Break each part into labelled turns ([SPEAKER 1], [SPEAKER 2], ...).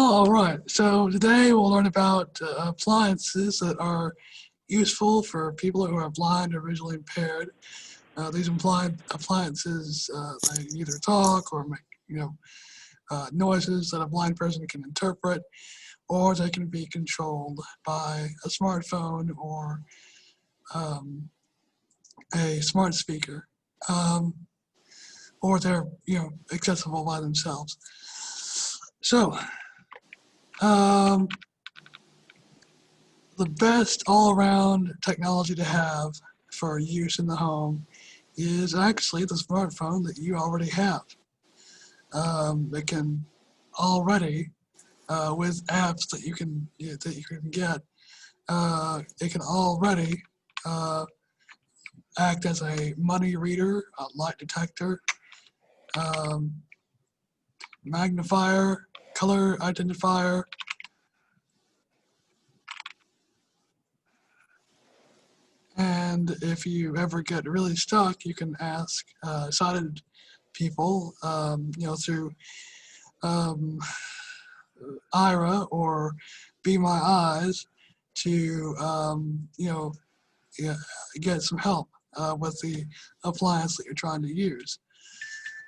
[SPEAKER 1] All right, so today we'll learn about appliances that are useful for people who are blind or visually impaired. These appliances, they either talk or make, noises that a blind person can interpret, or they can be controlled by a smartphone or um, a smart speaker, um, or they're, accessible by themselves. So, um, the best all-around technology to have for use in the home is actually the smartphone that you already have. It can already, with apps that you can get, it can already uh, act as a money reader, a light detector, um, magnifier, color identifier. And if you ever get really stuck, you can ask sighted people, through um, IRA or Be My Eyes to, yeah, get some help with the appliance that you're trying to use.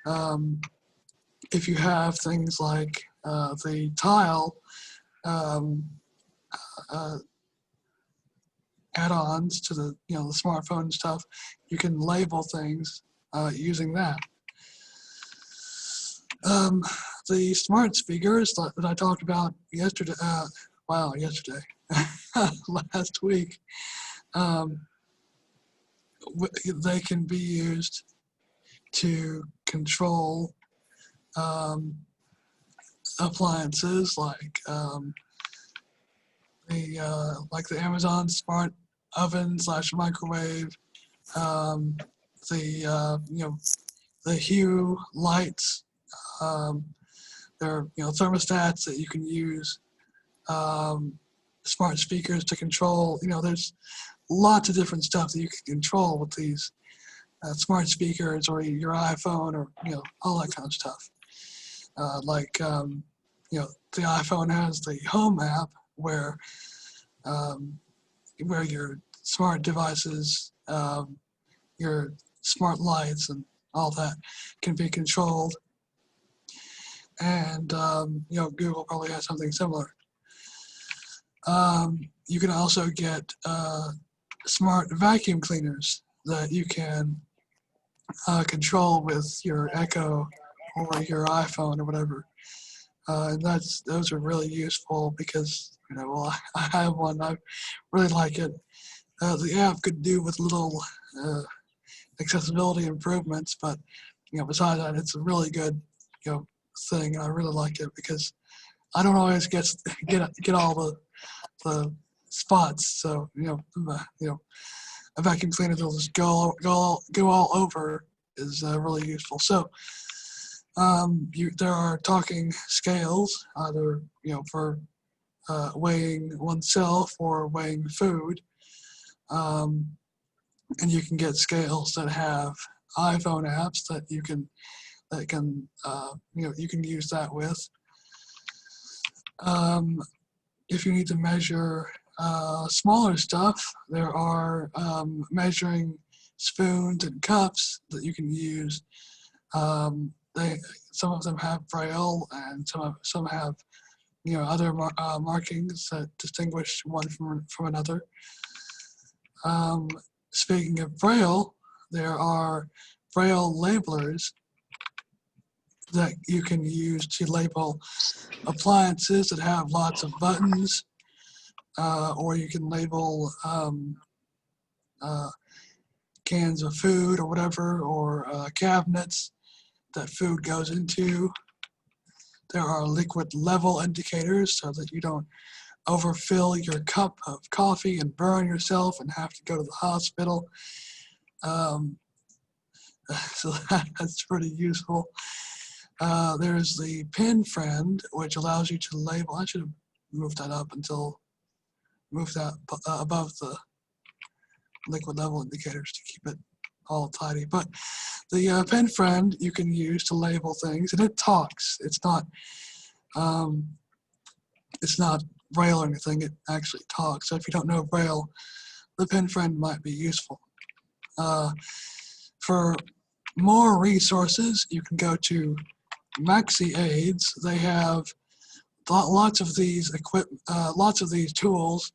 [SPEAKER 1] Um, if you have things like the tile um, uh, add-ons to the smartphone and stuff, you can label things using that. Um, the smart speakers that I talked about yesterday, last week, um, they can be used to control appliances like the Amazon smart oven / microwave, um, the Hue lights. There are thermostats that you can use, smart speakers to control. There's lots of different stuff that you can control with these smart speakers or your iPhone or all that kind of stuff. The iPhone has the Home app where your smart devices, your smart lights and all that can be controlled. And Google probably has something similar. You can also get smart vacuum cleaners that you can control with your Echo or your iPhone or whatever. And those are really useful because I have one. I really like it. The app could do with little accessibility improvements, but besides that, it's a really good thing, and I really like it because I don't always get all the spots. So a vacuum cleaner that'll just go all over is really useful. So there are talking scales, either for weighing oneself or weighing food, and you can get scales that have iPhone apps that you can use that with. If you need to measure smaller stuff, there are measuring spoons and cups that you can use. Some of them have Braille, and some have other markings that distinguish one from another. Speaking of Braille, there are Braille labelers that you can use to label appliances that have lots of buttons, or you can label cans of food or whatever, or cabinets that food goes into. There are liquid level indicators so that you don't overfill your cup of coffee and burn yourself and have to go to the hospital. So that's pretty useful. There's the Pin Friend, which allows you to label. I should have moved that above the liquid level indicators to keep it all tidy. But the Pen Friend you can use to label things, and it talks. It's not it's not Braille or anything. It actually talks. So if you don't know Braille, the Pen Friend might be useful. For more resources, you can go to Maxi Aids. They have lots of these lots of these tools,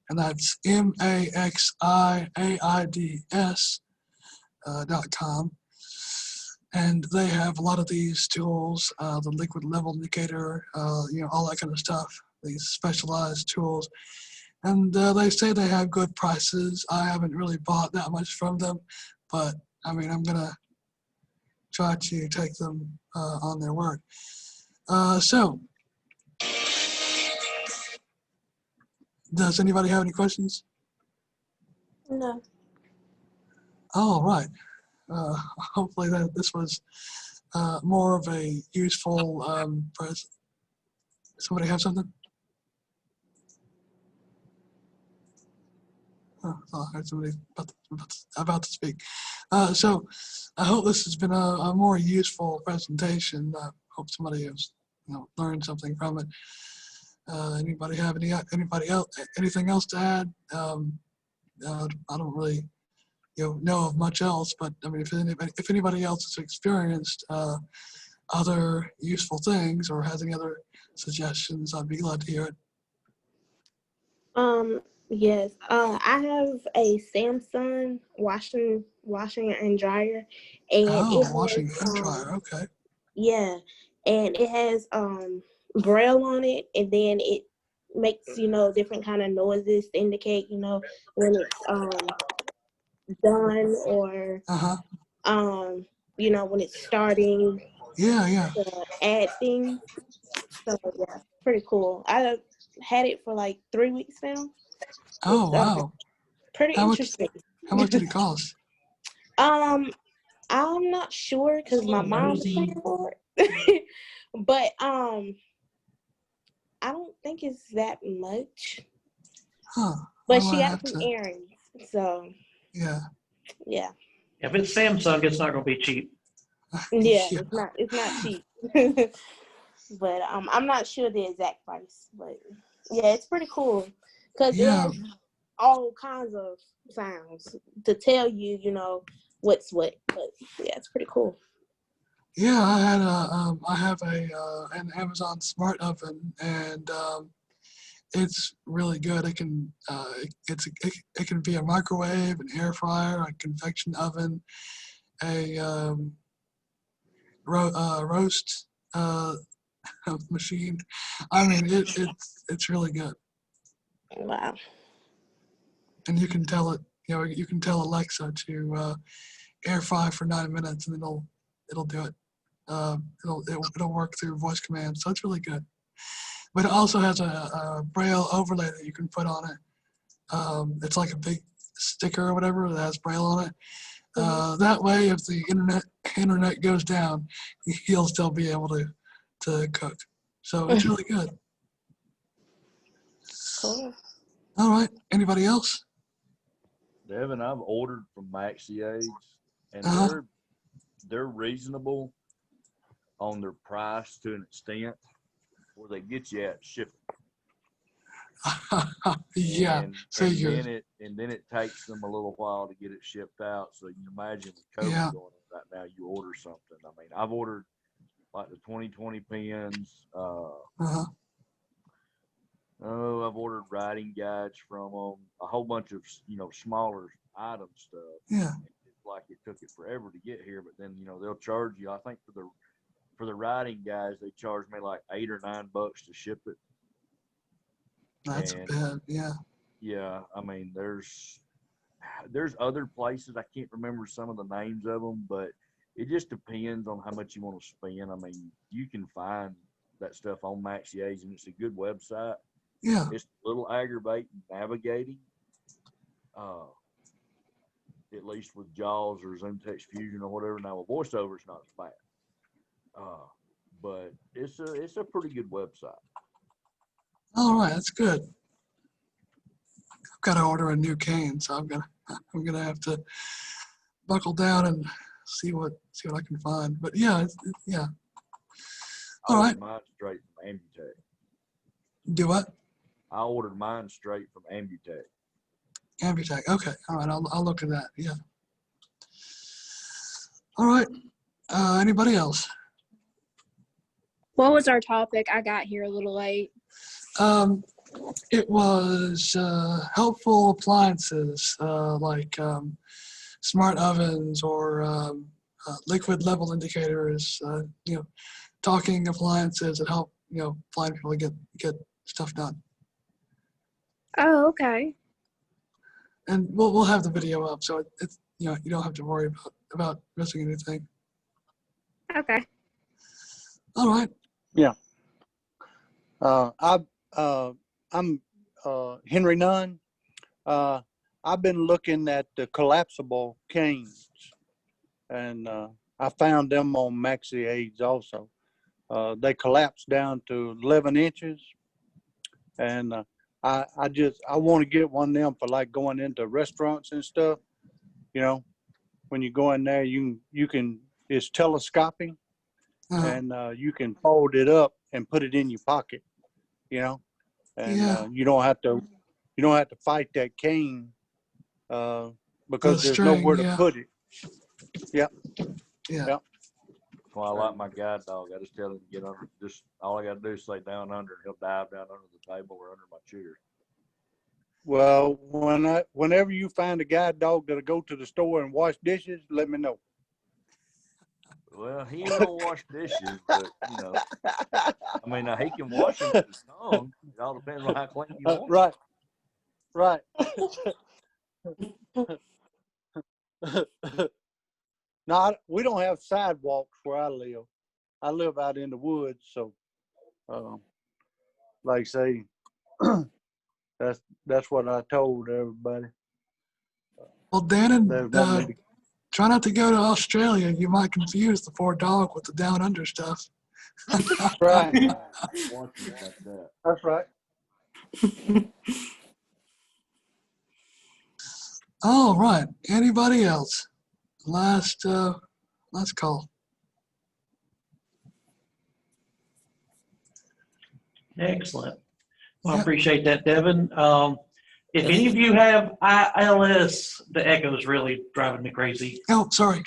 [SPEAKER 1] and that's MAXIAIDS.com. And they have a lot of these tools, the liquid level indicator, all that kind of stuff, these specialized tools. And they say they have good prices. I haven't really bought that much from them, but I mean, I'm gonna try to take them on their word. So, does anybody have any questions?
[SPEAKER 2] No.
[SPEAKER 1] All right. Hopefully this was more of a useful present. Somebody have something? Oh, I heard somebody about to speak. So I hope this has been a more useful presentation. I hope somebody has learned something from it. Anybody have anything else to add? I don't really know of much else, but I mean, if anybody else has experienced other useful things or has any other suggestions, I'd be glad to hear it.
[SPEAKER 2] Yes. I have a Samsung washing and dryer, and
[SPEAKER 1] Washing and dryer. Okay.
[SPEAKER 2] Yeah, and it has braille on it, and then it makes different kind of noises to indicate when it's done, or when it's starting.
[SPEAKER 1] Yeah.
[SPEAKER 2] To add things. So yeah, pretty cool. I had it for like 3 weeks now.
[SPEAKER 1] Oh, wow.
[SPEAKER 2] Pretty interesting.
[SPEAKER 1] How much did it cost?
[SPEAKER 2] I'm not sure because my mom is paying for it. But I don't think it's that much.
[SPEAKER 1] Huh.
[SPEAKER 2] But she got some errands, so
[SPEAKER 1] yeah.
[SPEAKER 3] If it's Samsung, it's not going to be cheap.
[SPEAKER 2] Yeah, it's not cheap. But I'm not sure the exact price. But yeah, it's pretty cool because it has all kinds of sounds to tell you, what's what. But yeah, it's pretty cool.
[SPEAKER 1] Yeah, I have an Amazon smart oven, and it's really good. It can it can be a microwave, an air fryer, a convection oven, a roast machine. I mean, it's really good.
[SPEAKER 2] Wow.
[SPEAKER 1] And you can tell it, you can tell Alexa to air fry for 9 minutes, and it'll do it. It'll work through voice commands, so it's really good. But it also has a Braille overlay that you can put on it. It's like a big sticker or whatever that has Braille on it. That way, if the internet goes down, you'll still be able to cook. So it's really good.
[SPEAKER 2] Cool.
[SPEAKER 1] All right. Anybody else?
[SPEAKER 4] Devin, I've ordered from Maxi Aids, and they're reasonable on their price to an extent where they get you at shipping.
[SPEAKER 1] Yeah.
[SPEAKER 4] And then it takes them a little while to get it shipped out. So you can imagine with COVID going on right now, you order something. I mean, I've ordered like the 2020 pens. I've ordered writing guides from them, a whole bunch of smaller item stuff.
[SPEAKER 1] Yeah.
[SPEAKER 4] It's like it took it forever to get here, but then they'll charge you. I think for the writing guides, they charge me like $8 or $9 to ship it.
[SPEAKER 1] That's bad. Yeah.
[SPEAKER 4] Yeah, I mean, there's other places, I can't remember some of the names of them, but it just depends on how much you want to spend. I mean, you can find that stuff on Maxi Aids, and it's a good website.
[SPEAKER 1] Yeah.
[SPEAKER 4] It's a little aggravating navigating, at least with JAWS or Zoom Text Fusion or whatever. Now, with VoiceOver, it's not as bad, but it's a pretty good website.
[SPEAKER 1] All right, that's good. I've got to order a new cane, so I'm gonna have to buckle down and see what I can find. But yeah, yeah. All right.
[SPEAKER 4] Mine's straight from Amutech.
[SPEAKER 1] Do what?
[SPEAKER 4] I ordered mine straight from Ambutech.
[SPEAKER 1] Ambutech. Okay. All right. I'll look at that. Yeah. All right. Anybody else?
[SPEAKER 5] What was our topic? I got here a little late.
[SPEAKER 1] It was helpful appliances like smart ovens or liquid level indicators. Talking appliances that help blind people get stuff done.
[SPEAKER 5] Oh, okay.
[SPEAKER 1] And we'll have the video up, so it's you don't have to worry about missing anything.
[SPEAKER 5] Okay.
[SPEAKER 1] All right.
[SPEAKER 6] Yeah. I'm Henry Nunn. I've been looking at the collapsible canes, and I found them on Maxi Aids also. They collapse down to 11 inches, and I want to get one of them for like going into restaurants and stuff. When you go in there, it's telescoping, and you can fold it up and put it in your pocket, and you don't have to fight that cane because there's nowhere to put it. Yep.
[SPEAKER 1] Yeah.
[SPEAKER 6] Yep.
[SPEAKER 4] That's why I like my guide dog. I just tell him to get under. Just all I got to do is say down under, and he'll dive down under the table or under my chair.
[SPEAKER 6] Well, whenever you find a guide dog that'll go to the store and wash dishes, let me know.
[SPEAKER 4] Well, he ain't gonna wash dishes, but I mean, he can wash them with his tongue. It all depends on how clean you want.
[SPEAKER 6] Right. No, we don't have sidewalks where I live. I live out in the woods, so like I say, that's what I told everybody.
[SPEAKER 1] Well, Dan,
[SPEAKER 6] There's
[SPEAKER 1] try not to go to Australia. You might confuse the poor dog with the down under stuff.
[SPEAKER 6] Right.
[SPEAKER 4] Like that.
[SPEAKER 6] That's right.
[SPEAKER 1] All right. Anybody else? Last call.
[SPEAKER 3] Excellent. Well, I
[SPEAKER 1] Yeah.
[SPEAKER 3] appreciate that, Devin. If any of you have ILS, the echo is really driving me crazy.
[SPEAKER 1] Oh, sorry.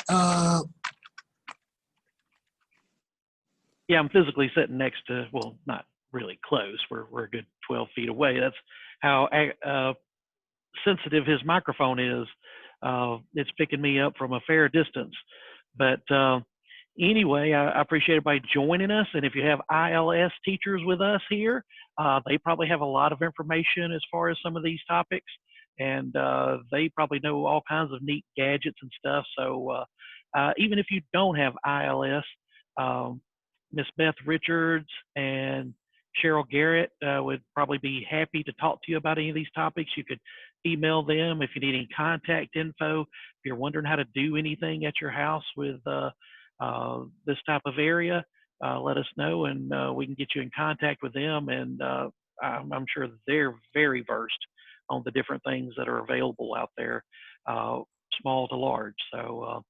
[SPEAKER 3] Yeah, I'm physically sitting next to, well, not really close. We're a good 12 feet away. That's how sensitive his microphone is. It's picking me up from a fair distance. But anyway, I appreciate everybody joining us. And if you have ILS teachers with us here, they probably have a lot of information as far as some of these topics. And they probably know all kinds of neat gadgets and stuff. So even if you don't have ILS, Miss Beth Richards and Cheryl Garrett would probably be happy to talk to you about any of these topics. You could email them if you need any contact info. If you're wondering how to do anything at your house with this type of area, let us know, and we can get you in contact with them. And I'm sure they're very versed on the different things that are available out there, small to large. So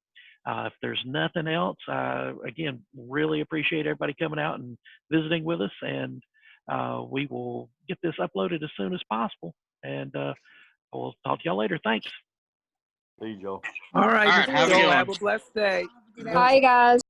[SPEAKER 3] if there's nothing else, again, really appreciate everybody coming out and visiting with us, and we will get this uploaded as soon as possible. And we'll talk to y'all later. Thanks.
[SPEAKER 4] See you, Joe.
[SPEAKER 7] All right.
[SPEAKER 8] All right, have a good one.
[SPEAKER 7] Have a blessed day.
[SPEAKER 5] Bye, guys.